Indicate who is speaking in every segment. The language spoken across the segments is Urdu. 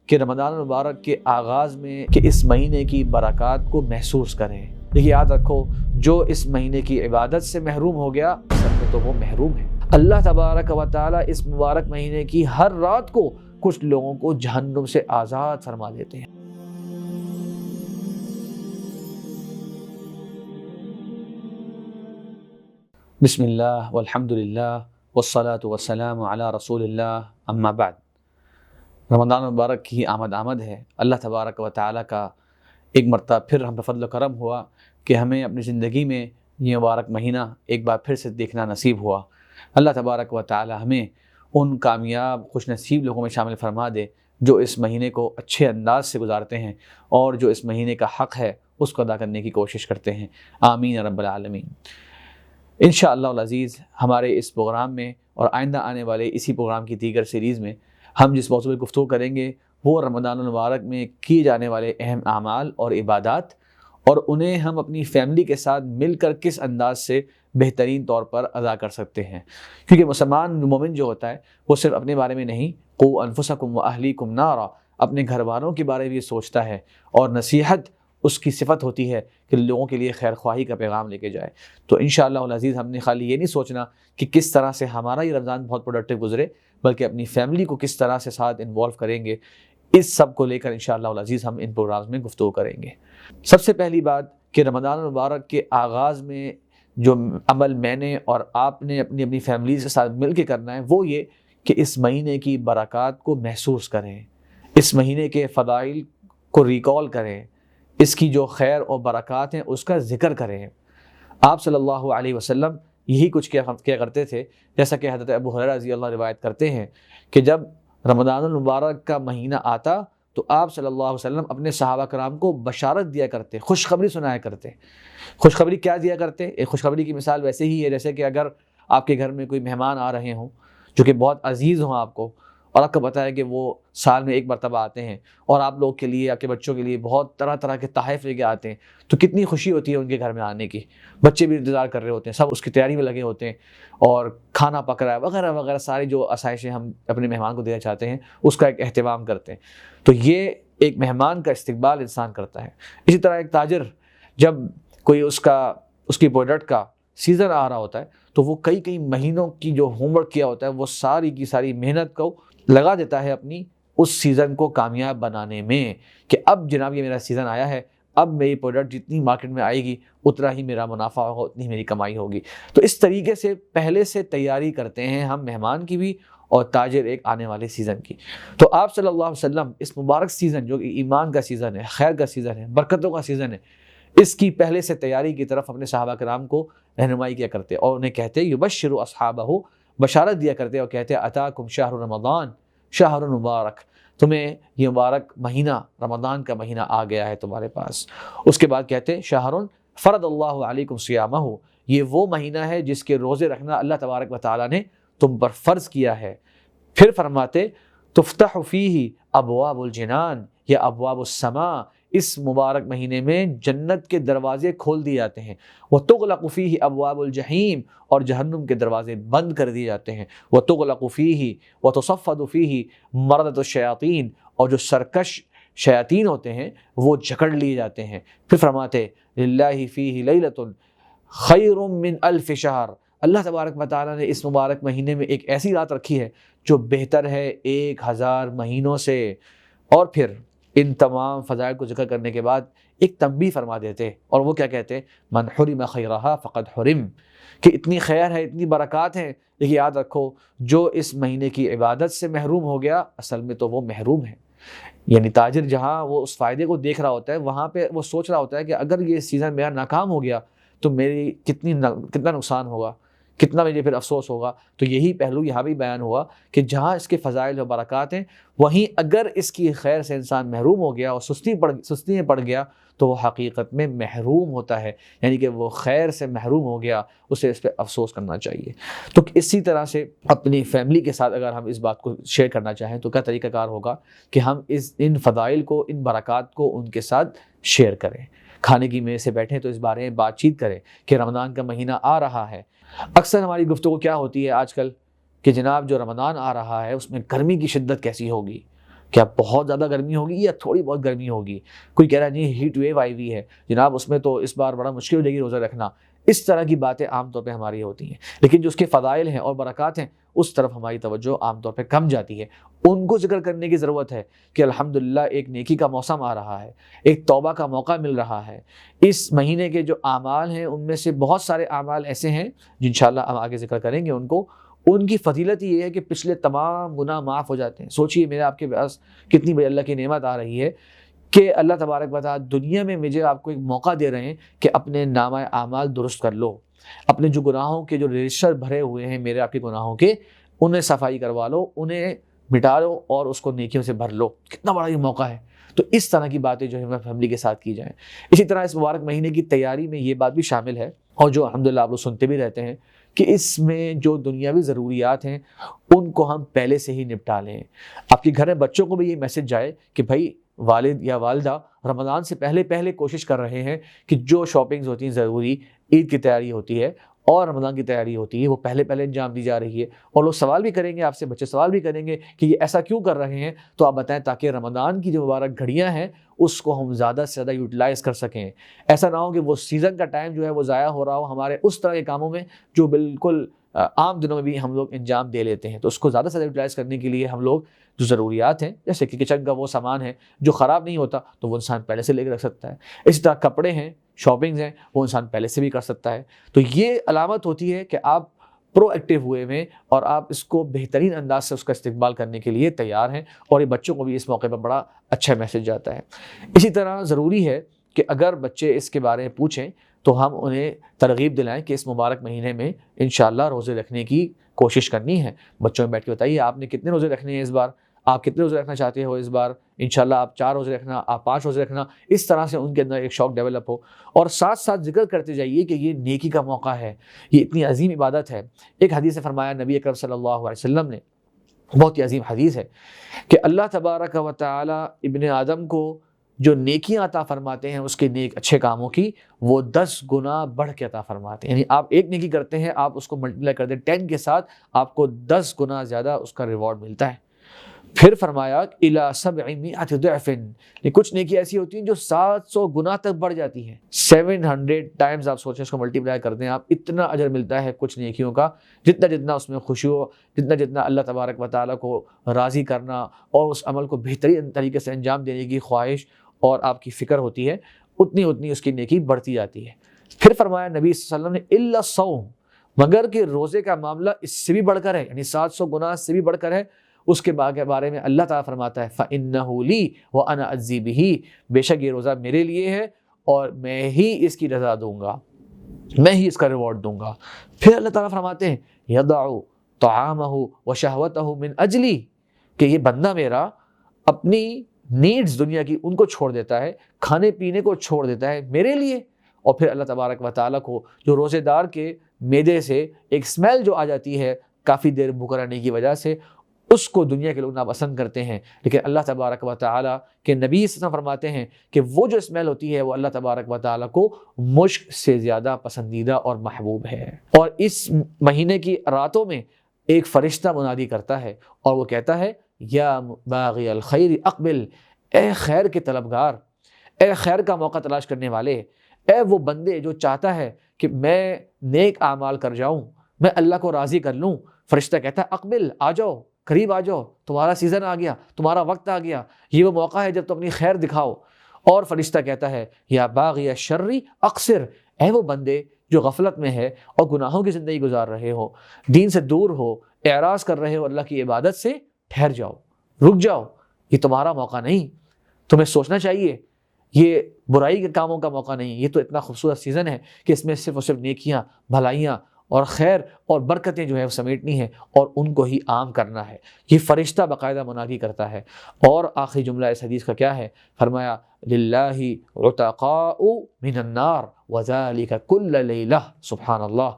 Speaker 1: کہ رمضان المبارک کے آغاز میں کہ اس مہینے کی برکات کو محسوس کریں۔ دیکھیے یاد رکھو، جو اس مہینے کی عبادت سے محروم ہو گیا اصل میں تو وہ محروم ہے۔ اللہ تبارک و تعالیٰ اس مبارک مہینے کی ہر رات کو کچھ لوگوں کو جہنم سے آزاد فرما دیتے ہیں۔ بسم اللہ والحمد للہ والصلاة والسلام علی رسول اللہ، اما بعد۔ رمضان المبارک کی آمد ہے۔ اللہ تبارک و تعالیٰ کا ایک مرتبہ پھر ہم پر فضل و کرم ہوا کہ ہمیں اپنی زندگی میں یہ مبارک مہینہ ایک بار پھر سے دیکھنا نصیب ہوا۔ اللہ تبارک و تعالیٰ ہمیں ان کامیاب خوش نصیب لوگوں میں شامل فرما دے جو اس مہینے کو اچھے انداز سے گزارتے ہیں اور جو اس مہینے کا حق ہے اس کو ادا کرنے کی کوشش کرتے ہیں۔ آمین یا رب العالمین۔ انشاءاللہ العزیز ہمارے اس پروگرام میں اور آئندہ آنے والے اسی پروگرام کی دیگر سیریز میں ہم جس موضوع پر گفتگو کریں گے وہ رمضان المبارک میں کیے جانے والے اہم اعمال اور عبادات، اور انہیں ہم اپنی فیملی کے ساتھ مل کر کس انداز سے بہترین طور پر ادا کر سکتے ہیں، کیونکہ مسلمان مومن جو ہوتا ہے وہ صرف اپنے بارے میں نہیں، قوا انفسکم واہلیکم نارا، اپنے گھر والوں کے بارے میں بھی سوچتا ہے، اور نصیحت اس کی صفت ہوتی ہے کہ لوگوں کے لیے خیر خواہی کا پیغام لے کے جائے۔ تو انشاءاللہ العزیز ہم نے خالی یہ نہیں سوچنا کہ کس طرح سے ہمارا یہ رمضان بہت پروڈکٹیو گزرے، بلکہ اپنی فیملی کو کس طرح سے ساتھ انوالو کریں گے، اس سب کو لے کر انشاءاللہ العزیز ہم ان پروگرامز میں گفتگو کریں گے۔ سب سے پہلی بات کہ رمضان المبارک کے آغاز میں جو عمل میں نے اور آپ نے اپنی اپنی فیملیز کے ساتھ مل کے کرنا ہے وہ یہ کہ اس مہینے کی برکات کو محسوس کریں، اس مہینے کے فضائل کو ریکال کریں، اس کی جو خیر اور برکات ہیں اس کا ذکر کریں۔ آپ صلی اللہ علیہ وسلم یہی کچھ کیا کرتے تھے، جیسا کہ حضرت ابو ہریرہ رضی اللہ روایت کرتے ہیں کہ جب رمضان المبارک کا مہینہ آتا تو آپ صلی اللہ علیہ وسلم اپنے صحابہ کرام کو بشارت دیا کرتے، خوشخبری سنایا کرتے۔ خوشخبری کیا دیا کرتے؟ ایک خوشخبری کی مثال ویسے ہی ہے جیسے کہ اگر آپ کے گھر میں کوئی مہمان آ رہے ہوں جو کہ بہت عزیز ہوں آپ کو، اور آپ کو پتہ ہے کہ وہ سال میں ایک مرتبہ آتے ہیں اور آپ لوگ کے لیے، آپ کے بچوں کے لیے بہت طرح طرح کے تحائف لے کے آتے ہیں، تو کتنی خوشی ہوتی ہے ان کے گھر میں آنے کی۔ بچے بھی انتظار کر رہے ہوتے ہیں، سب اس کی تیاری میں لگے ہوتے ہیں، اور کھانا پک رہا ہے وغیرہ وغیرہ، ساری جو آسائشیں ہم اپنے مہمان کو دینا چاہتے ہیں اس کا ایک اہتمام کرتے ہیں۔ تو یہ ایک مہمان کا استقبال انسان کرتا ہے۔ اسی طرح ایک تاجر جب کوئی اس کی پروڈکٹ کا سیزن آ رہا ہوتا ہے تو وہ کئی مہینوں کی جو ہوم ورک کیا ہوتا ہے وہ ساری کی ساری محنت کو لگا دیتا ہے اپنی اس سیزن کو کامیاب بنانے میں، کہ اب جناب یہ میرا سیزن آیا ہے، اب میری پروڈکٹ جتنی مارکیٹ میں آئے گی اتنا ہی میرا منافع ہوگا، اتنی میری کمائی ہوگی۔ تو اس طریقے سے پہلے سے تیاری کرتے ہیں ہم مہمان کی بھی اور تاجر ایک آنے والے سیزن کی۔ تو آپ صلی اللہ علیہ وسلم اس مبارک سیزن جو کہ ایمان کا سیزن ہے، خیر کا سیزن ہے، برکتوں کا سیزن ہے، اس کی پہلے سے تیاری کی طرف اپنے صحابہ کرام کو رہنمائی کیا کرتے اور انہیں کہتے یبشر اصحابہ، بشارت دیا کرتے اور کہتے اتاکم شہر رمضان شہر مبارک، تمہیں یہ مبارک مہینہ رمضان کا مہینہ آ گیا ہے تمہارے پاس۔ اس کے بعد کہتے شہر فرض اللہ علیکم صیامہ، یہ وہ مہینہ ہے جس کے روزے رکھنا اللہ تبارک و تعالیٰ نے تم پر فرض کیا ہے۔ پھر فرماتے تفتح فیہ ابواب الجنان یا ابواب السماء، اس مبارک مہینے میں جنت کے دروازے کھول دیے جاتے ہیں، وتغلق فیہ ابواب الجحیم، اور جہنم کے دروازے بند کر دیے جاتے ہیں، وتغلق فیہ وتصفد فیہ مردۃ الشیاطین، اور جو سرکش شیاطین ہوتے ہیں وہ جکڑ لیے جاتے ہیں۔ پھر فرماتے للہ فیہ لیلۃ خیر من الف شہر، اللہ تبارک و تعالیٰ نے اس مبارک مہینے میں ایک ایسی رات رکھی ہے جو بہتر ہے 1000 مہینوں سے۔ اور پھر ان تمام فضائل کو ذکر کرنے کے بعد ایک تنبیہ فرما دیتے، اور وہ کیا کہتے من حرم خیرہا فقد حرم، کہ اتنی خیر ہے، اتنی برکات ہیں، لیکن یاد رکھو جو اس مہینے کی عبادت سے محروم ہو گیا اصل میں تو وہ محروم ہے۔ یعنی تاجر جہاں وہ اس فائدے کو دیکھ رہا ہوتا ہے وہاں پہ وہ سوچ رہا ہوتا ہے کہ اگر یہ سیزن میرا ناکام ہو گیا تو میری کتنا نقصان ہوگا، کتنا مجھے پھر افسوس ہوگا۔ تو یہی پہلو یہاں بھی بیان ہوا کہ جہاں اس کے فضائل و برکات ہیں وہیں اگر اس کی خیر سے انسان محروم ہو گیا اور سستی میں پڑ گیا تو وہ حقیقت میں محروم ہوتا ہے، یعنی کہ وہ خیر سے محروم ہو گیا، اسے اس پہ افسوس کرنا چاہیے۔ تو اسی طرح سے اپنی فیملی کے ساتھ اگر ہم اس بات کو شیئر کرنا چاہیں تو کیا طریقہ کار ہوگا کہ ہم ان فضائل کو، ان برکات کو ان کے ساتھ شیئر کریں، کھانے کی میز سے بیٹھیں تو اس بارے میں بات چیت کریں کہ رمضان کا مہینہ آ رہا ہے۔ اکثر ہماری گفتگو کیا ہوتی ہے آج کل کہ جناب جو رمضان آ رہا ہے اس میں گرمی کی شدت کیسی ہوگی، کیا بہت زیادہ گرمی ہوگی یا تھوڑی بہت گرمی ہوگی؟ کوئی کہہ رہا ہے نہیں ہیٹ ویو آئی ہوئی ہے جناب، اس میں تو اس بار بڑا مشکل ہو جائے گی روزہ رکھنا۔ اس طرح کی باتیں عام طور پہ ہماری ہوتی ہیں، لیکن جو اس کے فضائل ہیں اور برکات ہیں اس طرف ہماری توجہ عام طور پہ کم جاتی ہے۔ ان کو ذکر کرنے کی ضرورت ہے کہ الحمدللہ ایک نیکی کا موسم آ رہا ہے، ایک توبہ کا موقع مل رہا ہے۔ اس مہینے کے جو اعمال ہیں ان میں سے بہت سارے اعمال ایسے ہیں جن انشاءاللہ ہم آگے ذکر کریں گے ان کی فضیلت یہ ہے کہ پچھلے تمام گناہ معاف ہو جاتے ہیں۔ سوچئے میرے آپ کے پاس کتنی بڑی اللہ کی نعمت آ رہی ہے کہ اللہ تبارک و تعالیٰ دنیا میں مجھے آپ کو ایک موقع دے رہے ہیں کہ اپنے نامہ اعمال درست کر لو، اپنے جو گناہوں کے جو رجسٹر بھرے ہوئے ہیں میرے آپ کے گناہوں کے، انہیں صفائی کروا لو، انہیں مٹا لو اور اس کو نیکیوں سے بھر لو۔ کتنا بڑا یہ موقع ہے۔ تو اس طرح کی باتیں جو ہے فیملی کے ساتھ کی جائیں۔ اسی طرح اس مبارک مہینے کی تیاری میں یہ بات بھی شامل ہے، اور جو الحمدللہ آپ لوگ سنتے بھی رہتے ہیں، کہ اس میں جو دنیاوی ضروریات ہیں ان کو ہم پہلے سے ہی نپٹا لیں۔ آپ کے گھر میں بچوں کو بھی یہ میسج جائے کہ بھائی والد یا والدہ رمضان سے پہلے کوشش کر رہے ہیں کہ جو شاپنگز ہوتی ہیں ضروری، عید کی تیاری ہوتی ہے اور رمضان کی تیاری ہوتی ہے، وہ پہلے انجام دی جا رہی ہے۔ اور لوگ سوال بھی کریں گے آپ سے، بچے سوال بھی کریں گے کہ یہ ایسا کیوں کر رہے ہیں، تو آپ بتائیں تاکہ رمضان کی جو مبارک گھڑیاں ہیں اس کو ہم زیادہ سے زیادہ یوٹیلائز کر سکیں۔ ایسا نہ ہو کہ وہ سیزن کا ٹائم جو ہے وہ ضائع ہو رہا ہو ہمارے اس طرح کے کاموں میں جو بالکل عام دنوں میں بھی ہم لوگ انجام دے لیتے ہیں۔ تو اس کو زیادہ سے زیادہ یوٹیلائز کرنے کے لیے ہم لوگ جو ضروریات ہیں، جیسے کہ کچن کا وہ سامان ہے جو خراب نہیں ہوتا تو وہ انسان پہلے سے لے کے رکھ سکتا ہے۔ اسی طرح کپڑے ہیں، شاپنگز ہیں، وہ انسان پہلے سے بھی کر سکتا ہے۔ تو یہ علامت ہوتی ہے کہ آپ پرو ایکٹیو ہوئے میں اور آپ اس کو بہترین انداز سے اس کا استقبال کرنے کے لیے تیار ہیں، اور یہ بچوں کو بھی اس موقع پر بڑا اچھا میسج جاتا ہے۔ اسی طرح ضروری ہے کہ اگر بچے اس کے بارے میں پوچھیں تو ہم انہیں ترغیب دلائیں کہ اس مبارک مہینے میں انشاءاللہ روزے رکھنے کی کوشش کرنی ہے۔ بچوں میں بیٹھ کے بتائیے آپ نے کتنے روزے رکھنے ہیں اس بار، آپ کتنے روزے رکھنا چاہتے ہو اس بار، انشاءاللہ آپ 4 روزے رکھنا، آپ 5 روزے رکھنا۔ اس طرح سے ان کے اندر ایک شوق ڈیولپ ہو، اور ساتھ ساتھ ذکر کرتے جائیے کہ یہ نیکی کا موقع ہے، یہ اتنی عظیم عبادت ہے۔ ایک حدیث سے فرمایا نبی اکرم صلی اللہ علیہ وسلم نے، بہت ہی عظیم حدیث ہے، کہ اللہ تبارک و تعالی ابن آدم کو جو نیکیاں عطا فرماتے ہیں اس کے نیک اچھے کاموں کی، وہ 10 گنا بڑھ کے عطا فرماتے ہیں۔ یعنی آپ ایک نیکی کرتے ہیں، آپ اس کو ملٹیپلائی کر دیں 10 کے ساتھ، آپ کو 10 گنا زیادہ اس کا ریوارڈ ملتا ہے۔ پھر فرمایا الی 700 ضعف، کچھ نیکی ایسی ہوتی ہیں جو 700 گنا تک بڑھ جاتی ہیں۔ 700 ٹائمز آپ سوچیں، اس کو ملٹیپلائی کر دیں، آپ اتنا اجر ملتا ہے کچھ نیکیوں کا، جتنا اس میں خشوع، جتنا اللہ تبارک و تعالیٰ کو راضی کرنا اور اس عمل کو بہترین طریقے سے انجام دینے کی خواہش اور آپ کی فکر ہوتی ہے، اتنی اس کی نیکی بڑھتی جاتی ہے۔ پھر فرمایا نبی صلی اللہ علیہ وسلم نے الا الصوم، مگر کہ روزے کا معاملہ اس سے بھی بڑھ کر ہے، یعنی 700 گنا سے بھی بڑھ کر ہے۔ اس کے بارے میں اللہ تعالیٰ فرماتا ہے فَإِنَّهُ لِي وَأَنَا أَجْزِي بِهِ، بے شک یہ روزہ میرے لیے ہے اور میں ہی اس کی رضا دوں گا، میں ہی اس کا ریوارڈ دوں گا۔ پھر اللہ تعالیٰ فرماتے ہیں يَضَعُ طَعَامَهُ وَشَهْوَتَهُ مِنْ أَجْلِي، کہ یہ بندہ میرا اپنی نیڈز دنیا کی ان کو چھوڑ دیتا ہے، کھانے پینے کو چھوڑ دیتا ہے میرے لیے۔ اور پھر اللہ تبارک و تعالیٰ کو جو روزے دار کے معدے سے ایک اسمیل جو آ جاتی ہے کافی دیر بھوکا رہنے کی وجہ سے، اس کو دنیا کے لوگ ناپسند کرتے ہیں، لیکن اللہ تبارک و تعالیٰ کے نبی صلی اللہ علیہ وسلم فرماتے ہیں کہ وہ جو اسمیل ہوتی ہے وہ اللہ تبارک و تعالیٰ کو مشک سے زیادہ پسندیدہ اور محبوب ہے۔ اور اس مہینے کی راتوں میں ایک فرشتہ منادی کرتا ہے اور وہ کہتا ہے یا باغی الخیر اقبل، اے خیر کے طلبگار، اے خیر کا موقع تلاش کرنے والے، اے وہ بندے جو چاہتا ہے کہ میں نیک اعمال کر جاؤں، میں اللہ کو راضی کر لوں۔ فرشتہ کہتا ہے اقبل، آ جاؤ، قریب آ جاؤ، تمہارا سیزن آ گیا، تمہارا وقت آ گیا، یہ وہ موقع ہے جب تم اپنی خیر دکھاؤ۔ اور فرشتہ کہتا ہے یا باغی الشر اقصر، اے وہ بندے جو غفلت میں ہے اور گناہوں کی زندگی گزار رہے ہو، دین سے دور ہو، اعراض کر رہے ہو اللہ کی عبادت سے، ٹھہر جاؤ، رک جاؤ، یہ تمہارا موقع نہیں، تمہیں سوچنا چاہیے، یہ برائی کے کاموں کا موقع نہیں، یہ تو اتنا خوبصورت سیزن ہے کہ اس میں صرف اور صرف نیکیاں، بھلائیاں اور خیر اور برکتیں جو ہے وہ سمیٹنی ہیں اور ان کو ہی عام کرنا ہے۔ یہ فرشتہ باقاعدہ منادی کرتا ہے۔ اور آخری جملہ اس حدیث کا کیا ہے؟ فرمایا للہ عتقاء من النار وذلك كل لیلہ، سبحان اللہ،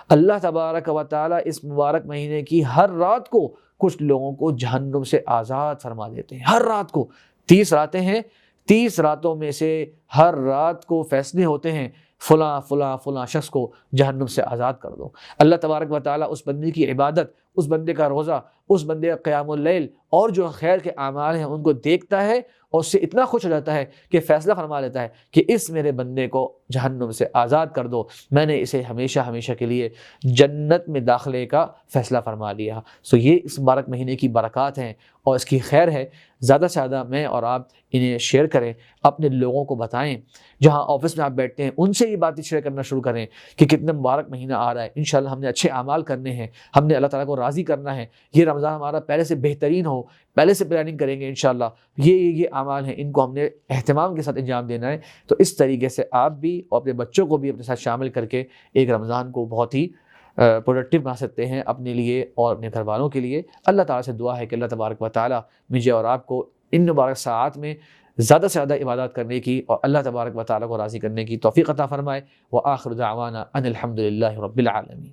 Speaker 1: اللہ تبارک و تعالیٰ اس مبارک مہینے کی ہر رات کو کچھ لوگوں کو جہنم سے آزاد فرما دیتے ہیں۔ ہر رات کو 30 راتیں ہیں، 30 راتوں میں سے ہر رات کو فیصلے ہوتے ہیں فلاں فلاں فلاں شخص کو جہنم سے آزاد کر دو۔ اللہ تبارک و تعالیٰ اس بندے کی عبادت اس بندے کا روزہ، اس بندے کا قیام اللیل اور جو خیر کے اعمال ہیں ان کو دیکھتا ہے اور اس سے اتنا خوش ہو جاتا ہے کہ فیصلہ فرما لیتا ہے کہ اس میرے بندے کو جہنم سے آزاد کر دو، میں نے اسے ہمیشہ ہمیشہ کے لیے جنت میں داخلے کا فیصلہ فرما لیا۔ یہ اس مبارک مہینے کی برکات ہیں اور اس کی خیر ہے۔ زیادہ سے زیادہ میں اور آپ انہیں شیئر کریں، اپنے لوگوں کو بتائیں، جہاں آفس میں آپ بیٹھتے ہیں ان سے یہ باتیں شیئر کرنا شروع کریں کہ کتنا مبارک مہینہ آ رہا ہے، انشاءاللہ ہم نے اچھے اعمال کرنے ہیں، ہم نے اللہ تعالیٰ کو راضی کرنا ہے، یہ رمضان ہمارا پہلے سے بہترین ہو، پہلے سے پلاننگ کریں گے انشاءاللہ، یہ اعمال ہیں، ان کو ہم نے اہتمام کے ساتھ انجام دینا ہے۔ تو اس طریقے سے آپ بھی اور اپنے بچوں کو بھی اپنے ساتھ شامل کر کے ایک رمضان کو بہت ہی پروڈکٹیو بنا سکتے ہیں اپنے لیے اور اپنے گھر والوں کے لیے۔ اللہ تعالیٰ سے دعا ہے کہ اللہ تبارک و تعالیٰ مجھے اور آپ کو ان مبارک ساعات میں زیادہ سے زیادہ عبادات کرنے کی اور اللہ تبارک و تعالیٰ کو راضی کرنے کی توفیق عطا فرمائے۔ وآخر دعوانا ان الحمد للہ رب العالمین۔